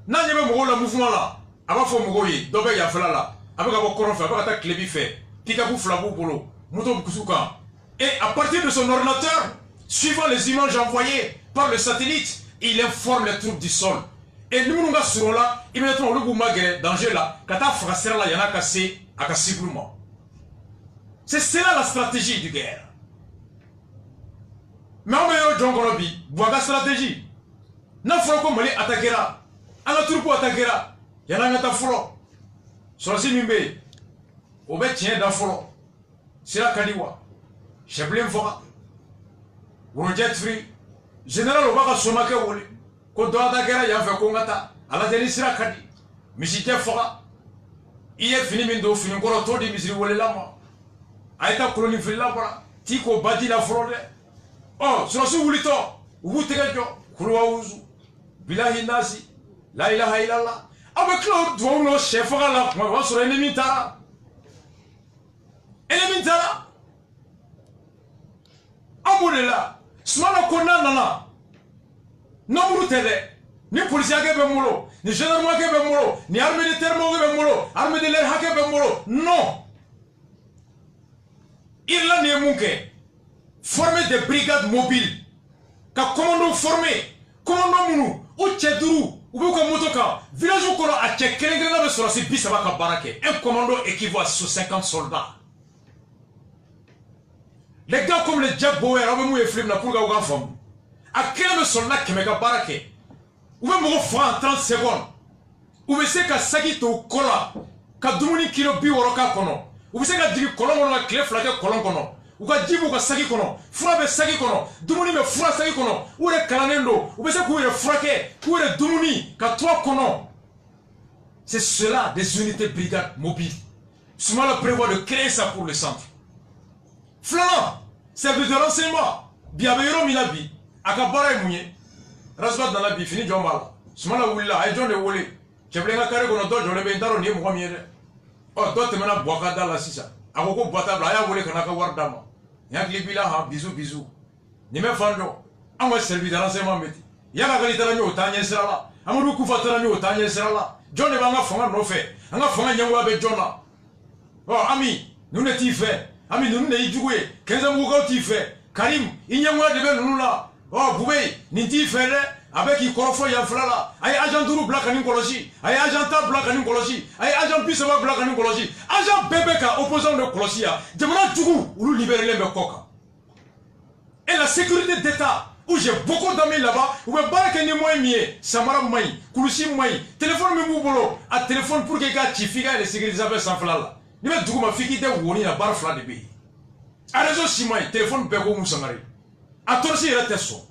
N'a pas de mouvement là, avec faux mogoye, d'obé yafla là, avec un coron fait, avec un clé fait, Tikabou flabou polo, Mouton Kusuka. Et à partir de son ordinateur, suivant les images envoyées par le satellite, il informe les troupes du sol. Et nous nous sommes là, immédiatement le boumagre danger là, quand ta fracère là, il y en a cassé à casser c'est cela la stratégie du guerre. Mais on va y avoir une stratégie. N'a pas qu'on m'allait attaquer là. On a tout pour attaquer là. Il y en a un folo. Sur la simimbe, au bête tient d'un folo. C'est la Kaliwa. Cheblem Fora. Ou jet free. Général Obaka Somake Woli. Quand on attaque là, il y a un fait Kongata. À la Denisira Kadi. Misite Fora. Il est fini, Mindo, fini, encore autour de Misri Woli Lama. Aïta colonie fila bara tiko badi la fraude oh sur ce wulito wutegajo kurwa uzu billahi nasi la ilaha illallah avec l'autre dono chef la moi sur ennemi tara amoulela smala konna nana nomru tede ni policier ke be molo ni gendarme ke be molo ni armée de terre mo ke be molo armée de l'air ke be molo non. Irlande est mouké. Former des brigades mobiles. Ka commando formé. Commando mounou. Ou tchèdourou. Ou bien comme motoka. Village où qu'on a tchèk. Quel est le sur la sébis ça va ka barake. Un commando équivaut à 50 soldats. Les gars comme les Jack Bauer, avec moi et Flim, n'a pas de gars femme. À quel soldat qui m'a ka barake. Ou bien mon frère en 30 secondes. Ou bien c'est ka sagito kola. Ka dumuni kilo bi woroka kono. Ou bien que tu colon la clé flaqué colon kono. u ka ji b'u ka sagi kɔnɔ fura bɛ sagi kɔnɔ dumuni bɛ fura sagi kɔnɔ u yɛrɛ kalannen don u bɛ se k'u yɛrɛ furakɛ k'u yɛrɛ dumuni ka to a kɔnɔ. C'est cela des unités brigades mobiles. Soumala prévoit de créer ça pour le centre. Flanant, service de renseignement, biabeyoro minabi, akabara et mouye, rasbat dans la bi, fini Djombal. Soumala Willa, Aïdjon de Wole, Cheblenga Kare Gonodo, Jolé Bendaro, Nié Mouamiere. Oh, d'autres maintenant Boakada la Sissa. Akoko Boatabla, Aya Wole Kanaka Wardama. Yanglibila, bisous, bisous. Nime Fando, Awa service de renseignement métier. Yaga Galitarani au Tanya Srala, Amadou Koufatarani au Tanya Srala. John ne va pas faire nos faits. On va faire un yango avec John là. Oh, ami, nous ne t'y fait. Ami, nous ne t'y joué. 15 ans, nous t'y fait. Karim, il y a un de nous là. Oh, Boubé, nous t'y fait avec il corofo yafla là. Aïe, agent Dourou Black en Cologie. Aïe, agent Ta Black en Cologie. Aïe, agent Bissaba Black en Cologie. Agent Bébeka, opposant de Colosia. Demanda Djougou, ou libérer les Mekoka. Et la sécurité d'État. Où j'ai beaucoup d'amis là-bas, où je barre que ni moi mieux, Samara Maï, Koulussi Maï, téléphone me moubolo, à téléphone pour que quelqu'un chifiga et les sécurités sans flamme. Ni me dougou ma fille qui était woni à barre fla de bi. A raison si moi, téléphone bego moussamari. A torsi il était son.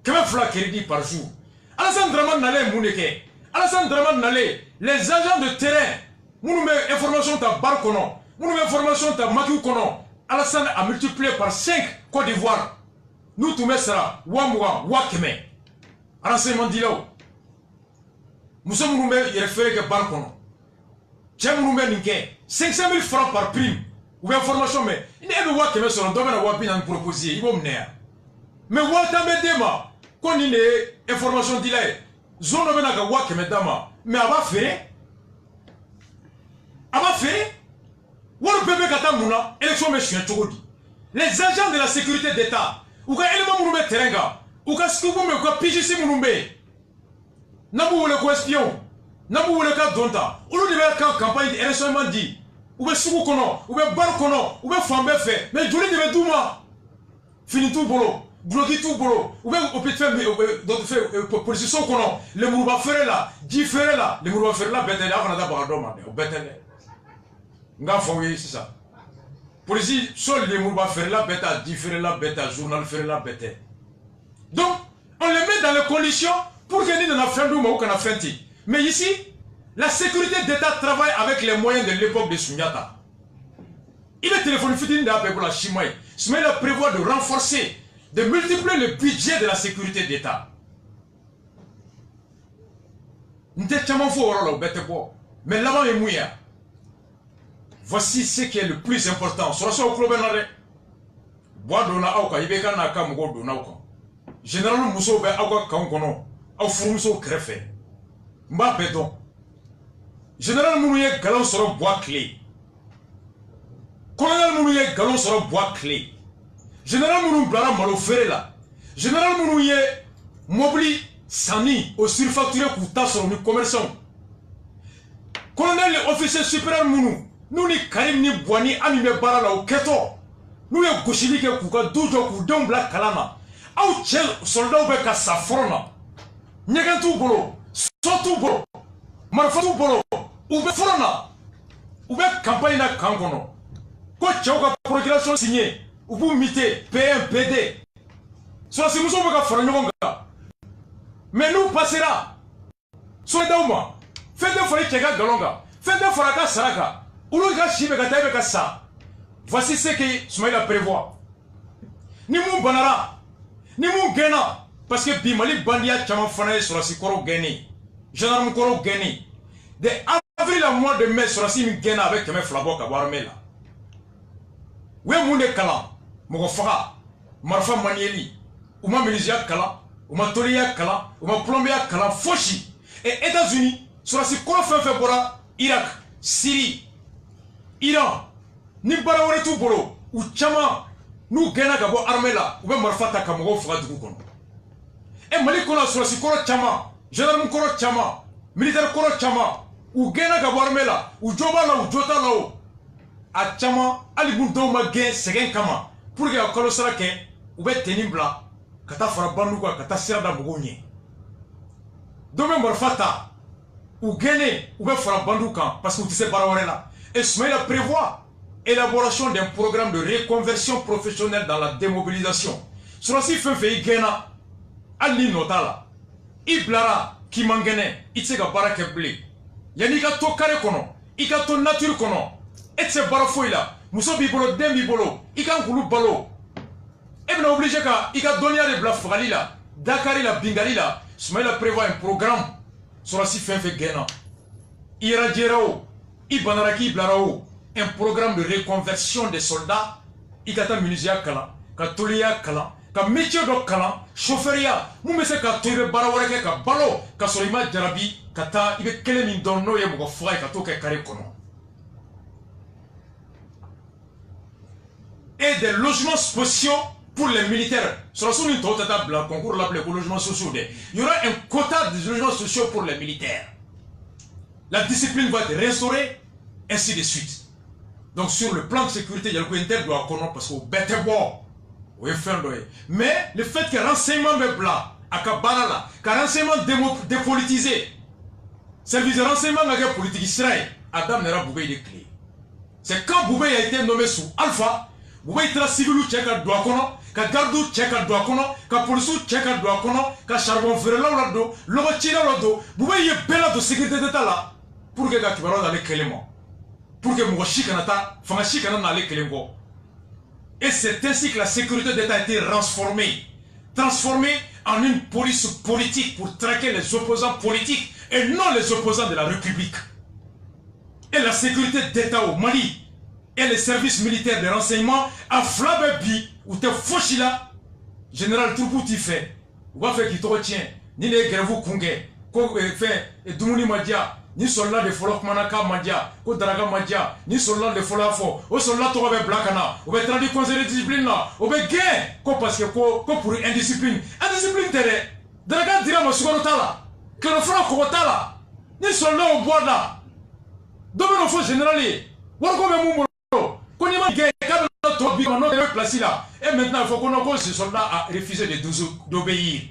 Que me fla crédit par jour. Alassane Draman n'allait mouneke. Alassane Draman n'allait. Les agents de terrain, nous met information ta barre konon, nous met information ta matou konon. Alassane a multiplié par 5 Côte d'Ivoire. Nous tous mes sera Wamwa Wakeme. Renseignement dit là. Nous sommes nous référés que par contre. Tiens nous ninke 500 000 francs par prime. Ou information mais il est Wakeme sur le domaine de Wapin en proposé. Il va mener. Mais Watame Dema. Quand il est information dit là. Zone de Wakeme Dama. Mais à va faire. À va faire. Ou bébé Kata Mouna. Élection monsieur Togodi. Les agents de la sécurité d'État. Ou ka élément mounoume terenga, ou ka skouboum ou ka pijisi mounoume. Nabou ou le ko espion, nabou ou le ka donta, ou le devait ka campagne d'élection dit, ou be sougou kono, ou be bar kono, ou be fambe fait, mais joli devait douma. Fini tout bolo, bloqué tout bolo, ou be au petit fait, position kono, le mourouba ferre là, di ferre là, le mourouba ferre là, bétélé, avant d'avoir baradoma, ou bétélé. Nga fouye, c'est ça. Police, seul les mouvements faire la bête, différer la bête, journal faire la bête. Donc, on les met dans les conditions pour gagner dans la fin du mois ou qu'on a fait. Mais ici, la sécurité d'État travaille avec les moyens de l'époque de Sunyata. Il est téléphoné fini d'appel pour la Chimaï. Soumaï prévoit de renforcer, de multiplier le budget de la sécurité d'État. Nous sommes fort, mais là-bas, il est mouillé. Voici ce qui est le plus important. Généralement, Mousso be awa kankono, au fourmuso greffé. Mba béton. Généralement, nous y galon sur bois clé. Colonel Mounouye galon sur bois clé. Généralement, nous blara malo ferré là. Généralement, nous y mobili sani au surfacturé pour ta sur nos commerçants. Colonel officier supérieur Mounou. Nous ni Karim ni Boani amime barala au keto. Nous y goshili ke kuka doujo ku dombla kalama. Au chel soldat ou beka safrona. Nyegantu bolo, sotu bolo, marfatu bolo, ube frona. Ube campagne na kangono. Ko tchauka procuration signée. Ubu mité PMPD. Soit si nous sommes beka franyonga. Mais nous passera. Soldat ou moi. Faites des forêts tchega galonga. Faites des forêts saraka. Voici ce que Soumaïla prévoit. Ni mou banara, ni mou gena, parce que Bimali Bandia Tchaman Fanaï sur la Sikoro Geni, Général Moukoro Geni, de avril à mois de mai sur la Sim Gena avec Kemé Flabok à Barmela. Oué Moune Kala, Mogofara, Marfa Manieli, Ouma Melizia Kala, Ouma Tolia Kala, Ouma Plombia Kala, Foshi, et États-Unis sur la Sikoro Febora, Irak, Syrie. Iran, ni barawore tout bolo, ou chama, nous gagnons gabo armée là, ou bien marfata kamogo fera du coup. Et Mali kola sur la sikoro chama, général koro chama, militaire koro chama, ou gagnons gabo armée là, ou joba là, ou jota là, ou a chama, ali bundo ma gain, segen kama, pour que la colossale ke, ou bien tenibla, kata fera bandou quoi, kata sera da mogonye. Demain marfata, ou gagnez, ou bien fera bandou quand, parce que tu sais barawore là. Et Soumaïla prévoit élaboration d'un programme de reconversion professionnelle dans la démobilisation. Surasi Fenfe Igena, Ali Notala, Iblara, Kimangene, Itsega Barakebli, Yanika to kare kono, Ika to nature kono, Etse Barafoila, Muso Bibolo, Dem Bibolo, Ika Nkulu Balo, Ebna obligé ka, Ika Donia de Blafralila, Dakarila, Bingalila, Smaila prévoit un programme, Surasi Fenfe Gena, Ira Djerao, Ibanaraki Blarao, un programme de reconversion des soldats, Ikata Munizia Kala, Katolia Kala, ka métier do Kala, chauffeuria, Moumese ka Toibe Barawareke ka Balo, ka Solima Jarabi, Kata, Ibe Kelemin Dono Yemgo Fry, Katoke Kare Kono. Et des logements spéciaux pour les militaires. Sur la zone de concours l'appelé pour logements sociaux. Il y aura un quota de logements sociaux pour les militaires. La discipline va être restaurée, ainsi de suite. Donc sur le plan de sécurité, il y a le inter doit connaître parce qu'au bête bon, mais le fait que renseignement est blanc, à Kabarala, que renseignement dépolitisé, service de renseignement n'a politique Israël, Adam n'era Boubé des clés. C'est quand Boubé a été nommé sous Alpha, Boubé était civil ou tchèque à Douakono, ka gardu tchèque à Douakono, ka police tchèque à Douakono, ka charbon ferrela ou l'ado, l'eau tira l'ado, Boubé y est bella de sécurité d'état là, pour que Gakibaro dans les cléments. Pour que Mouachi Kanata, Fangachi Kanana n'allait Kelengo. Et c'est ainsi que la sécurité d'État a été transformée en une police politique pour traquer les opposants politiques et non les opposants de la République. Et la sécurité d'État au Mali et les services militaires de renseignement à Flabebi ou te Fochila, général Toupouti fait, ou va faire qui te retient, ni les grèves Kungé, fait et Doumouni Madia. Ni soldat de Folok Manaka Madia, ko Daraga Madia, ni soldat de Folafo, au soldat to be Blakana, au be traduit conseil de discipline là, au be gain, ko parce que ko pour indiscipline. Indiscipline tere, Daraga dira mo sugoro tala, que le front ko tala, ni soldat au bois là. Domino fo générali, warko me mumbo, ko ni ma gain, ka to bi no de place là. Et maintenant il faut qu'on ko ce soldat a refusé d'obéir.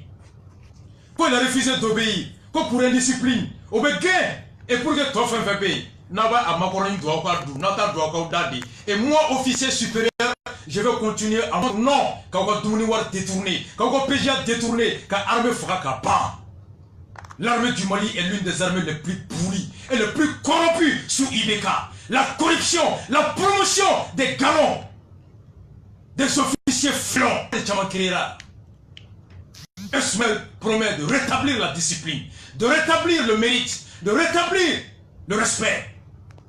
Ko il a refusé d'obéir, ko pour indiscipline, au be gain. Et pour que toi fasses un pays, et moi, officier supérieur, je vais continuer à mon nom, quand on va détourner, quand on va détourner, quand l'armée fera qu'à pas. L'armée du Mali est l'une des armées les plus pourries et les plus corrompues sous Ibeka. La corruption, la promotion des galons, des officiers flancs, de Tchamakirira. Esmel promet de rétablir la discipline, de rétablir le mérite, de rétablir le respect.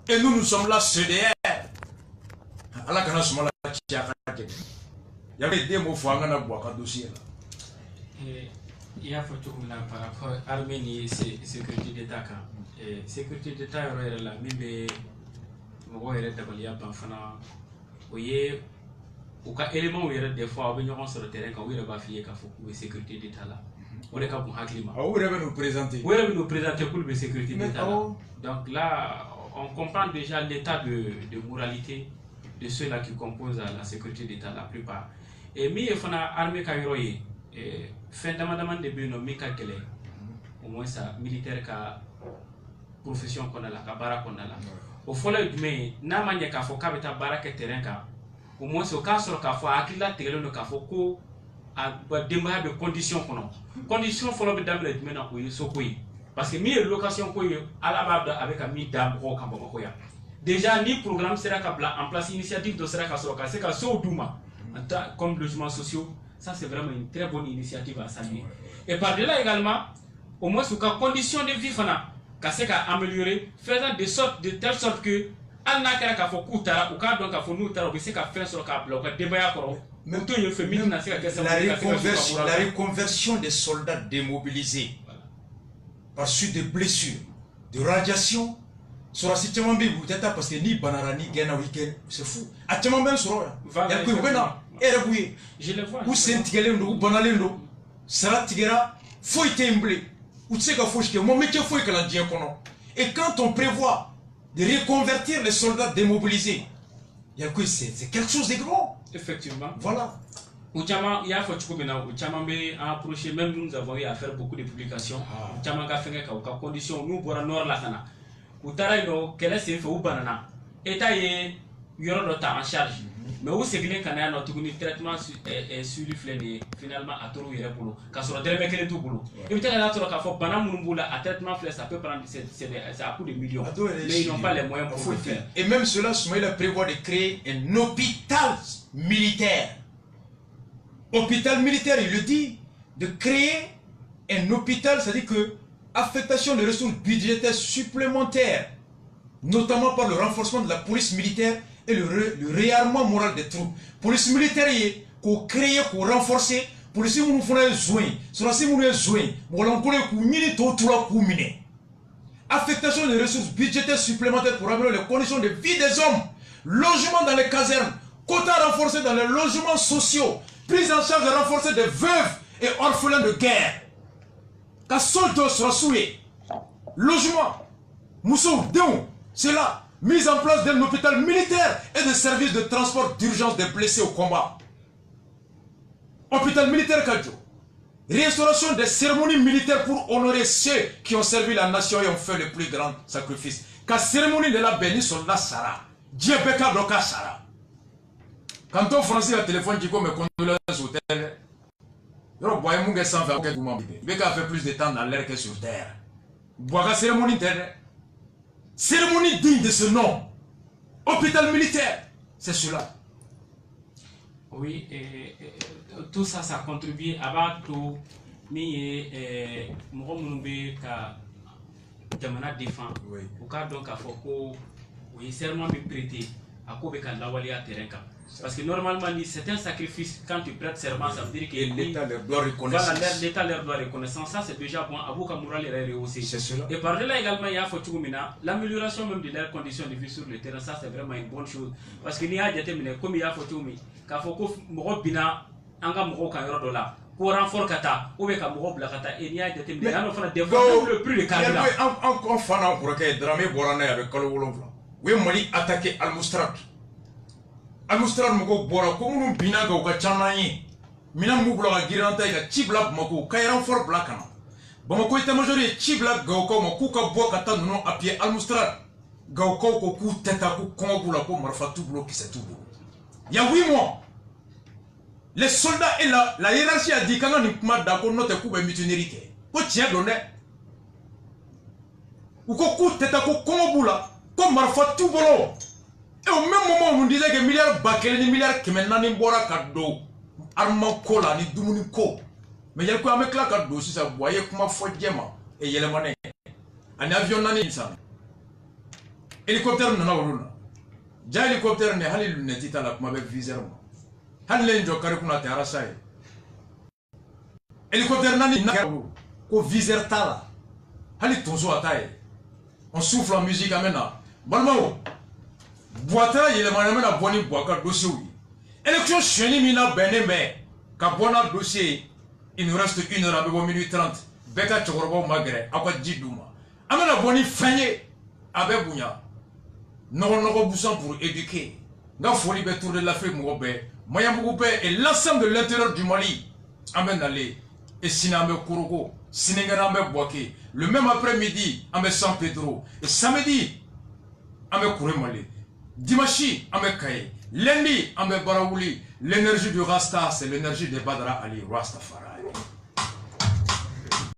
Et nous sommes là, CDR. Il y avait des mots pour un dossier là. Il y a photo par rapport à l'Arménie et sécurité d'État. Sécurité d'État, il y a la Mibé, il y a des ou cas élément où il y a des fois où sur le terrain quand il y a la sécurité d'État là. On est capable de vous devez nous présenter. Vous devez nous présenter pour la sécurité d'État. Donc là, on comprend déjà l'état de moralité de ceux-là qui composent la sécurité d'État, la plupart. Et mais il faut armée Kairoye, fondamentalement de bien Mika Kele, au moins ça militaire ka profession qu'on a là, ka bara qu'on a là. Au fond là, mais n'a manière qu'à faut qu'à bara que terrain ka, au moins ce cas sur qu'à faut akila terrain no qu'à faut ko a démarrer de conditions qu'on a. Conditions faut le d'amener maintenant pour y sokoyi. Parce que mi location ko à la base avec un mi d'abro kambako ya. Déjà ni programme sera en place initiative de sera ka c'est ka so douma comme logements sociaux. Ça c'est vraiment une très bonne initiative à saluer. Et par delà également au moins sous conditions de vie fana ka c'est ka améliorer faisant de telle sorte que al na kara ka fo kutara ou ka donc ka fo nous tara c'est ka faire sur ka bloc débat ko. La reconversion des soldats démobilisés par suite de blessures, de radiation, sur la situation parce que ni Banara ni Gena week-end, c'est fou. À ce moment je le vois. Ou Saint-Tigalendo, ou Banalendo, Sarat Tigera, faut être imblé. Ou tu sais qu'il faut que mon métier faut que l'on dise. Et quand on prévoit de reconvertir les soldats démobilisés, c'est quelque chose de grand. Effectivement. Voilà. Uchama, il y a Uchama approché, même nous avons eu à faire beaucoup de publications. Uchama a fait des conditions, nous pour nord la sana. Utara no, quel est ce fait ou banana? État yɔrɔ dɔ ta en charge mais o seginnen ka na yan nɔ tuguni traitement suivi filɛ nin ye finalement a tor'u yɛrɛ bolo k'a sɔrɔ dɛrɛmɛ kelen t'u bolo i bɛ taa sɔrɔ k'a fɔ bana minnu b'u la a traitement filɛ ça peut prendre c'est à coût de millions mais ils n'ont pas les moyens pour le faire. Et même cela, Soumaïla prévoit de créer un hôpital militaire. Hôpital militaire, il le dit, de créer un hôpital, c'est-à-dire que affectation de ressources budgétaires supplémentaires, notamment par le renforcement de la police militaire et le réarmement moral des troupes. Police militaire, qu'on crée, qu'on renforce, police militaire, qu'on soin, sur la soin, qu'on affectation de ressources budgétaires supplémentaires pour améliorer les conditions de vie des hommes, logement dans les casernes, quotas renforcés dans les logements sociaux, prise en charge renforcée des veuves et orphelins de guerre. Ka soldo sera souillé. Logement, Moussou, Déon, c'est là. Mise en place d'un hôpital militaire et de services de transport d'urgence des blessés au combat. Hôpital militaire Kadjo. Restauration des cérémonies militaires pour honorer ceux qui ont servi la nation et ont fait le plus grand sacrifice. Ka cérémonie de la béni soldat Sarah. Dieu Beka Bloka Sarah. Quand on français a téléphone qui me condoléances au tel. Il a fait plus de temps dans l'air que sur terre. Bois cérémonie terre. Cérémonie digne de ce nom. Hôpital militaire. C'est cela. Oui, tout ça, ça contribue à tout. Ni Mourombe ka Jamana défend. Au cas donc à Foko, oui, serment me prêter à Kobeka Lawalia terrain. Parce que normalement, c'est un sacrifice. Quand tu prêtes serment, ça veut dire que l'État leur doit reconnaissance. Voilà, l'État leur doit reconnaissance. Ça, c'est déjà bon. Abou Kamoura les aussi. Et par-delà également, il y a l'amélioration même de leurs conditions de vie sur le terrain. Ça, c'est vraiment une bonne chose. Parce qu'il y a des termes comme il y a Fotoumi, Kafoko Morobina, Anga Moro Kayoro là. Pour renforcer Kata, ou bien Kamoro Blakata, et il y a des termes. Il y a le prix de Kabila. En fanant pour que Dramé Borane avec Kalolonvla. Oui, Mali attaqué Al-Mustrat. Al-Mustrat Moko Bora, comme nous binaga ou Kachanayi. Mina Moubla Giranta, il a Chibla Moko, Kairan for Blakana. Bamako était majoré, Chibla Gauko, Mokuka Bokata, non à pied Al-Mustrat. Gauko, Koku, Tetaku, Kongula, Marfatou, qui c'est tout. Il y a 8 mois. Les soldats et la hiérarchie a dit qu'on a d'accord notre coupe mutinerie. Ko tient donné. Ou ko coup tête à ko Kongula, comme Marfatou bolo. Et au même moment on disait que milliards bakele ni milliards qui maintenant ni bora cadeau. Armand kola ni dumuni ko. Mais il y a quoi avec la cadeau si ça voyait comment faut diamant et il y a le monnaie. Un avion nani ça. Hélicoptère nana wuluna. Ja hélicoptère ne hali luneti ta la kuma avec viseur. Hali njo kare kuna te arasai. Hélicoptère nani na ko viseur tala. Hali tonzo ataye. On souffle en musique amena. Balmao. Boita il est mané na boni boaka dossier. Élection cheni mina benembe. Ka bona dossier. Il nous reste 1 heure à 1 minute 30. Beka chokorobo magre akwa jiduma. Amena boni fanye abe bunya. Non boussant pour éduquer. Dans folie tour de l'Afrique Moubé, Mayamboubé et l'ensemble de l'intérieur du Mali. Amen allé. Et Sinambe Kourougo, Sinégarambe Boaké. Le même après-midi, Amé San Pedro. Et samedi, Amé Kourémali. Dimashi, Amé Kaye. Lundi, Amé Baraouli. L'énergie du Rasta, c'est l'énergie de Badra Ali Rastafari.